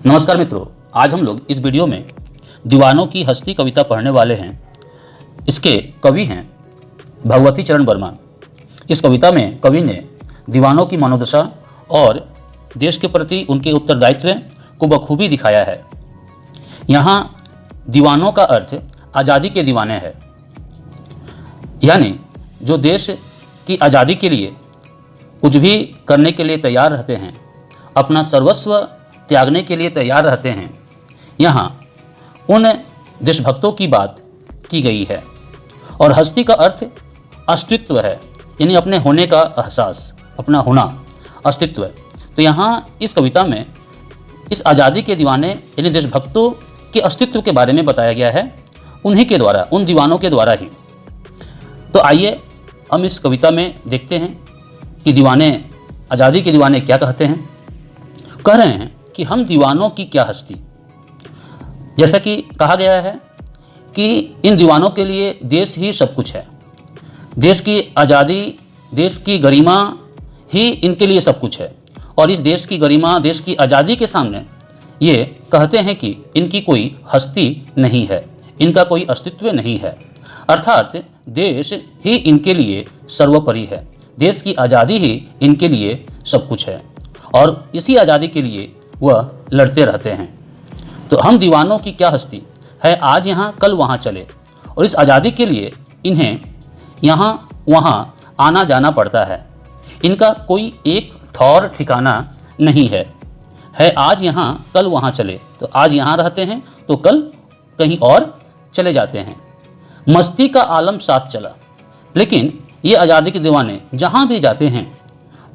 नमस्कार मित्रों, आज हम लोग इस वीडियो में दीवानों की हस्ती कविता पढ़ने वाले हैं। इसके कवि हैं भगवती चरण वर्मा। इस कविता में कवि ने दीवानों की मनोदशा और देश के प्रति उनके उत्तरदायित्व को बखूबी दिखाया है। यहाँ दीवानों का अर्थ आज़ादी के दीवाने है, यानी जो देश की आज़ादी के लिए कुछ भी करने के लिए तैयार रहते हैं, अपना सर्वस्व त्यागने के लिए तैयार रहते हैं। यहाँ उन देशभक्तों की बात की गई है। और हस्ती का अर्थ अस्तित्व है, यानी अपने होने का एहसास, अपना होना, अस्तित्व। तो यहाँ इस कविता में इस आज़ादी के दीवाने यानी देशभक्तों के अस्तित्व के बारे में बताया गया है, उन्हीं के द्वारा, उन दीवानों के द्वारा ही। तो आइए हम इस कविता में देखते हैं कि दीवाने, आज़ादी के दीवाने क्या कहते हैं। कह रहे हैं कि हम दीवानों की क्या हस्ती। जैसा कि कहा गया है कि इन दीवानों के लिए देश ही सब कुछ है। देश की आज़ादी, देश की गरिमा ही इनके लिए सब कुछ है। और इस देश की गरिमा, देश की आज़ादी के सामने ये कहते हैं कि इनकी कोई हस्ती नहीं है, इनका कोई अस्तित्व नहीं है। अर्थात देश ही इनके लिए सर्वोपरि है, देश की आज़ादी ही इनके लिए सब कुछ है और इसी आज़ादी के लिए वह लड़ते रहते हैं। तो हम दीवानों की क्या हस्ती है, आज यहाँ कल वहाँ चले। और इस आज़ादी के लिए इन्हें यहाँ वहाँ आना जाना पड़ता है। इनका कोई एक ठौर ठिकाना नहीं है आज यहाँ कल वहाँ चले। तो आज यहाँ रहते हैं तो कल कहीं और चले जाते हैं। मस्ती का आलम साथ चला, लेकिन ये आज़ादी के दीवाने जहाँ भी जाते हैं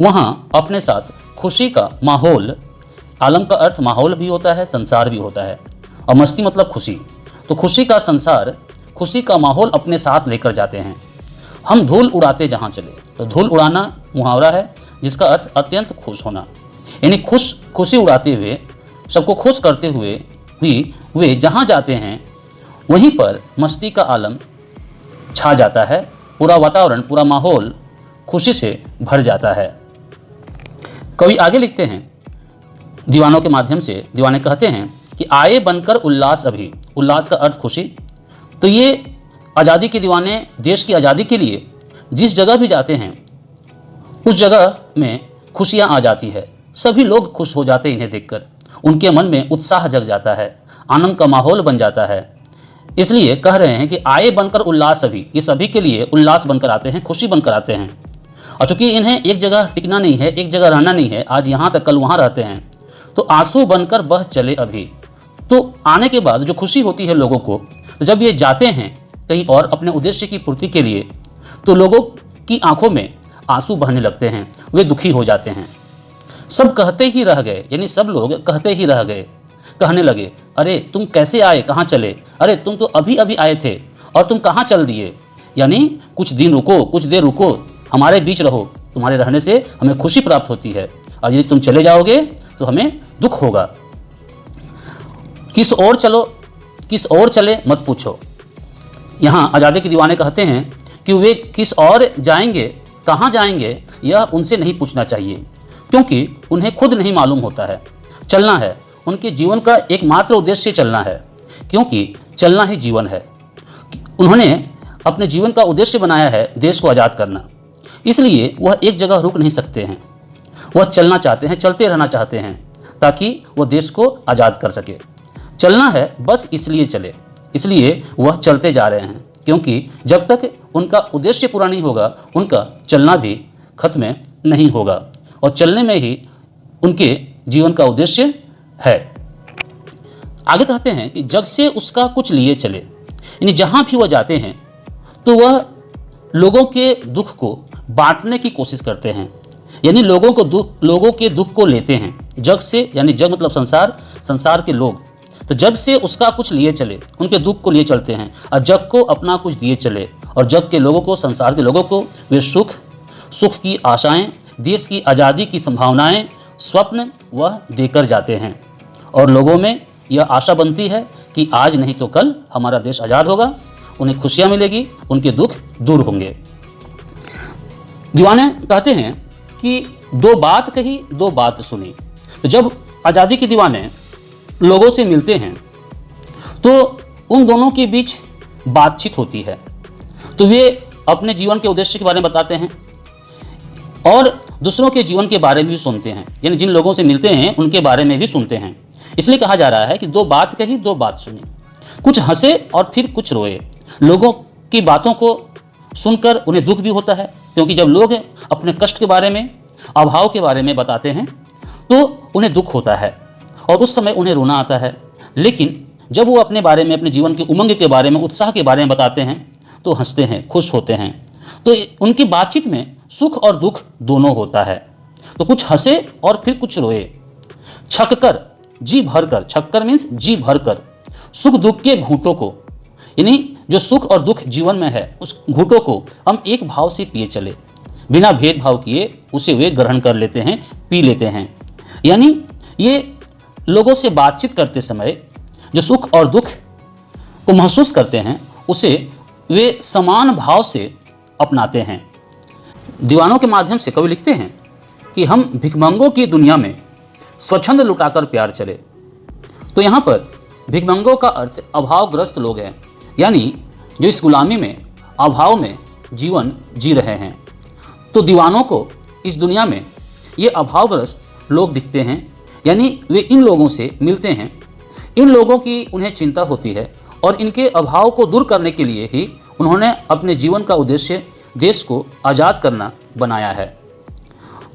वहाँ अपने साथ खुशी का माहौल, आलम का अर्थ माहौल भी होता है, संसार भी होता है, और मस्ती मतलब खुशी। तो खुशी का संसार, खुशी का माहौल अपने साथ लेकर जाते हैं। हम धूल उड़ाते जहाँ चले। तो धूल उड़ाना मुहावरा है जिसका अर्थ अत्यंत खुश होना, यानी खुशी उड़ाते हुए, सबको खुश करते हुए भी वे जहाँ जाते हैं वहीं पर मस्ती का आलम छा जाता है। पूरा वातावरण, पूरा माहौल खुशी से भर जाता है। कवि आगे लिखते हैं, दीवानों के माध्यम से दीवाने कहते हैं कि आए बनकर उल्लास अभी। उल्लास का अर्थ खुशी। तो ये आज़ादी के दीवाने देश की आज़ादी के लिए जिस जगह भी जाते हैं उस जगह में खुशियाँ आ जाती है। सभी लोग खुश हो जाते हैं इन्हें देखकर, उनके मन में उत्साह जग जाता है, आनंद का माहौल बन जाता है। इसलिए कह रहे हैं कि आए बनकर उल्लास अभी, ये सभी के लिए उल्लास बनकर आते हैं, खुशी बनकर आते हैं। और चूँकि इन्हें एक जगह टिकना नहीं है, एक जगह रहना नहीं है, आज यहाँ तक कल वहाँ रहते हैं, तो आंसू बनकर बह चले अभी। तो आने के बाद जो खुशी होती है लोगों को, तो जब ये जाते हैं कहीं और अपने उद्देश्य की पूर्ति के लिए, तो लोगों की आंखों में आंसू बहने लगते हैं, वे दुखी हो जाते हैं। सब कहते ही रह गए, यानी सब लोग कहते ही रह गए, कहने लगे, अरे तुम कैसे आए, कहाँ चले, अरे तुम तो अभी अभी आए थे और तुम कहाँ चल दिए। यानी कुछ दिन रुको, कुछ देर रुको, हमारे बीच रहो, तुम्हारे रहने से हमें खुशी प्राप्त होती है, और यदि तुम चले जाओगे तो हमें दुख होगा। किस ओर चलो, किस ओर चले मत पूछो। यहाँ आज़ादी के दीवाने कहते हैं कि वे किस ओर जाएंगे, कहाँ जाएंगे, यह उनसे नहीं पूछना चाहिए, क्योंकि उन्हें खुद नहीं मालूम होता है। चलना है, उनके जीवन का एकमात्र उद्देश्य चलना है, क्योंकि चलना ही जीवन है। उन्होंने अपने जीवन का उद्देश्य बनाया है देश को आज़ाद करना, इसलिए वह एक जगह रुक नहीं सकते हैं। वह चलना चाहते हैं, चलते रहना चाहते हैं, ताकि वह देश को आज़ाद कर सके। चलना है बस इसलिए चले, इसलिए वह चलते जा रहे हैं, क्योंकि जब तक उनका उद्देश्य पूरा नहीं होगा उनका चलना भी खत्म नहीं होगा, और चलने में ही उनके जीवन का उद्देश्य है। आगे कहते हैं कि जग से उसका कुछ लिए चले, यानी जहाँ भी वह जाते हैं तो वह लोगों के दुख को बांटने की कोशिश करते हैं, यानी लोगों के दुख को लेते हैं। जग से, यानी जग मतलब संसार, संसार के लोग, तो जग से उसका कुछ लिए चले, उनके दुख को लिए चलते हैं, और जग को अपना कुछ दिए चले। और जग के लोगों को, संसार के लोगों को वे सुख की आशाएं, देश की आज़ादी की संभावनाएं, स्वप्न वह देकर जाते हैं। और लोगों में यह आशा बनती है कि आज नहीं तो कल हमारा देश आज़ाद होगा, उन्हें खुशियाँ मिलेगी, उनके दुख दूर होंगे। दीवाने कहते हैं कि दो बात कही, दो बात सुनी। तो जब आज़ादी के दीवाने लोगों से मिलते हैं तो उन दोनों के बीच बातचीत होती है। तो वे अपने जीवन के उद्देश्य के बारे में बताते हैं और दूसरों के जीवन के बारे में भी सुनते हैं, यानी जिन लोगों से मिलते हैं उनके बारे में भी सुनते हैं। इसलिए कहा जा रहा है कि दो बात कही दो बात सुनी, कुछ हंसे और फिर कुछ रोए। लोगों की बातों को सुनकर उन्हें दुख भी होता है, क्योंकि जब लोग अपने कष्ट के बारे में, अभाव के बारे में बताते हैं तो उन्हें दुख होता है और उस समय उन्हें रोना आता है। लेकिन जब वो अपने बारे में, अपने जीवन की उमंग के बारे में, उत्साह के बारे में बताते हैं तो हंसते हैं, खुश होते हैं। तो उनकी बातचीत में सुख और दुख दोनों होता है। तो कुछ हंसे और फिर कुछ रोए, छककर, जी भरकर, छक्कर मीन्स जी भरकर, सुख दुख के घूंटों को, यानी जो सुख और दुख जीवन में है उस घूंटों को हम एक भाव से पिए चले, बिना भेदभाव किए उसे वे ग्रहण कर लेते हैं, पी लेते हैं। यानी ये लोगों से बातचीत करते समय जो सुख और दुख को महसूस करते हैं उसे वे समान भाव से अपनाते हैं। दीवानों के माध्यम से कवि लिखते हैं कि हम भिखमंगों की दुनिया में स्वच्छंद लुटाकर प्यार चले। तो यहाँ पर भिखमंगों का अर्थ अभावग्रस्त लोग हैं, यानी जो इस गुलामी में, अभाव में जीवन जी रहे हैं। तो दीवानों को इस दुनिया में ये अभावग्रस्त लोग दिखते हैं, यानी वे इन लोगों से मिलते हैं, इन लोगों की उन्हें चिंता होती है और इनके अभाव को दूर करने के लिए ही उन्होंने अपने जीवन का उद्देश्य देश को आज़ाद करना बनाया है।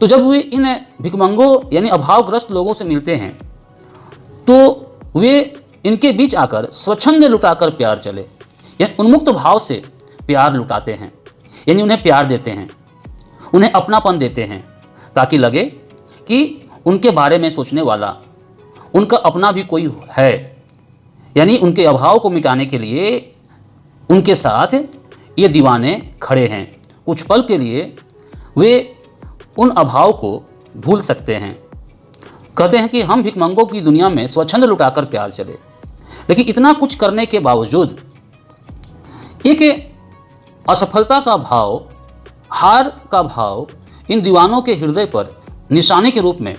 तो जब वे इन भिखमंगों यानी अभावग्रस्त लोगों से मिलते हैं तो वे इनके बीच आकर स्वच्छंद लुटाकर प्यार चले, यानी उन्मुक्त भाव से प्यार लुटाते हैं, यानी उन्हें प्यार देते हैं, उन्हें अपनापन देते हैं, ताकि लगे कि उनके बारे में सोचने वाला उनका अपना भी कोई है। यानी उनके अभाव को मिटाने के लिए उनके साथ ये दीवाने खड़े हैं। कुछ पल के लिए वे उन अभाव को भूल सकते हैं। कहते हैं कि हम भिखमंगों की दुनिया में स्वच्छंद लुटाकर प्यार चले। लेकिन इतना कुछ करने के बावजूद एक असफलता का भाव, हार का भाव इन दीवानों के हृदय पर निशाने के रूप में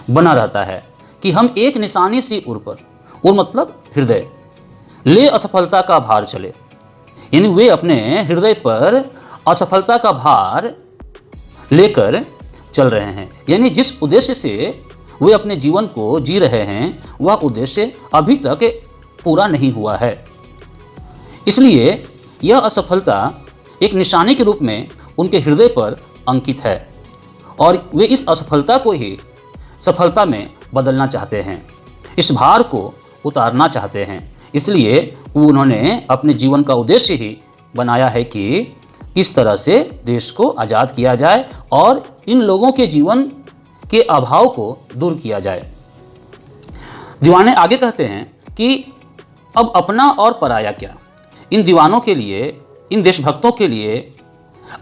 बना रहता है कि हम एक निशानी सी उर पर, उर मतलब हृदय, ले असफलता का भार चले। यानी वे अपने हृदय पर असफलता का भार लेकर चल रहे हैं, यानी जिस उद्देश्य से वे अपने जीवन को जी रहे हैं वह उद्देश्य अभी तक पूरा नहीं हुआ है। इसलिए यह असफलता एक निशानी के रूप में उनके हृदय पर अंकित है और वे इस असफलता को ही सफलता में बदलना चाहते हैं, इस भार को उतारना चाहते हैं। इसलिए उन्होंने अपने जीवन का उद्देश्य ही बनाया है कि किस तरह से देश को आज़ाद किया जाए और इन लोगों के जीवन के अभाव को दूर किया जाए। दीवाने आगे कहते हैं कि अब अपना और पराया क्या। इन दीवानों के लिए, इन देशभक्तों के लिए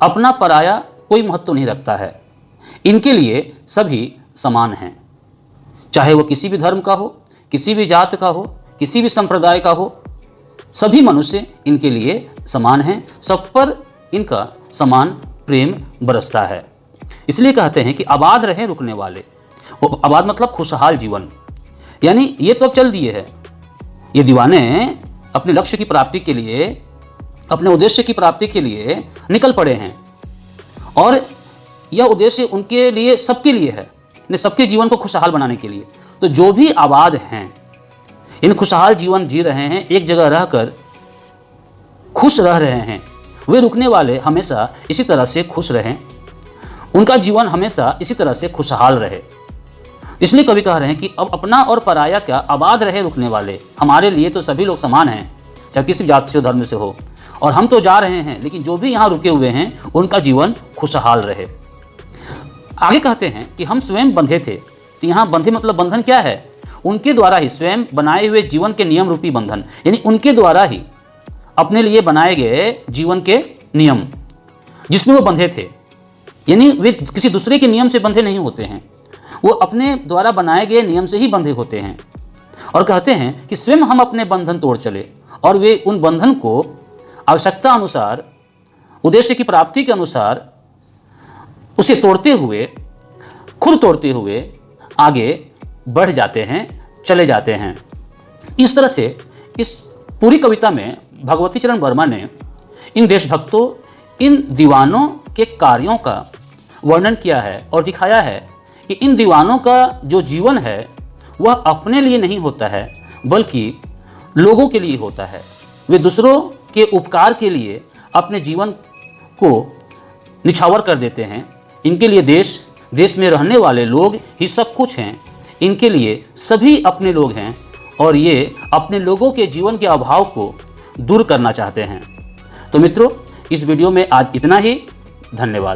अपना पराया कोई महत्व नहीं रखता है। इनके लिए सभी समान हैं, चाहे वो किसी भी धर्म का हो, किसी भी जात का हो, किसी भी संप्रदाय का हो, सभी मनुष्य इनके लिए समान हैं, सब पर इनका समान प्रेम बरसता है। इसलिए कहते हैं कि आबाद रहे रुकने वाले। आबाद मतलब खुशहाल जीवन, यानी ये तो अब चल दिए है। ये दीवाने अपने लक्ष्य की प्राप्ति के लिए, अपने उद्देश्य की प्राप्ति के लिए निकल पड़े हैं और यह उद्देश्य उनके लिए, सबके लिए है, सबके जीवन को खुशहाल बनाने के लिए। तो जो भी आबाद हैं, इन खुशहाल जीवन जी रहे हैं, एक जगह रहकर खुश रह रहे हैं, वे रुकने वाले हमेशा इसी तरह से खुश रहें, उनका जीवन हमेशा इसी तरह से खुशहाल रहे। इसलिए कवि कह रहे हैं कि अब अपना और पराया क्या, आबाद रहे रुकने वाले। हमारे लिए तो सभी लोग समान हैं, चाहे किसी जात से, धर्म से हो, और हम तो जा रहे हैं, लेकिन जो भी यहाँ रुके हुए हैं उनका जीवन खुशहाल रहे। आगे कहते हैं कि हम स्वयं बंधे थे। तो यहाँ बंधे मतलब बंधन क्या है, उनके द्वारा ही स्वयं बनाए हुए जीवन के नियम रूपी बंधन, यानी उनके द्वारा ही अपने लिए बनाए गए जीवन के नियम जिसमें वो बंधे थे। यानी वे किसी दूसरे के नियम से बंधे नहीं होते हैं, वो अपने द्वारा बनाए गए नियम से ही बंधे होते हैं। और कहते हैं कि स्वयं हम अपने बंधन तोड़ चले और वे उन बंधन को आवश्यकता अनुसार, उद्देश्य की प्राप्ति के अनुसार उसे तोड़ते हुए, खुद तोड़ते हुए आगे बढ़ जाते हैं, चले जाते हैं। इस तरह से इस पूरी कविता में भगवती चरण वर्मा ने इन देशभक्तों, इन दीवानों के कार्यों का वर्णन किया है और दिखाया है कि इन दीवानों का जो जीवन है वह अपने लिए नहीं होता है बल्कि लोगों के लिए होता है। वे दूसरों के उपकार के लिए अपने जीवन को निछावर कर देते हैं। इनके लिए देश में रहने वाले लोग ही सब कुछ हैं। इनके लिए सभी अपने लोग हैं और ये अपने लोगों के जीवन के अभाव को दूर करना चाहते हैं। तो मित्रों, इस वीडियो में आज इतना ही। धन्यवाद।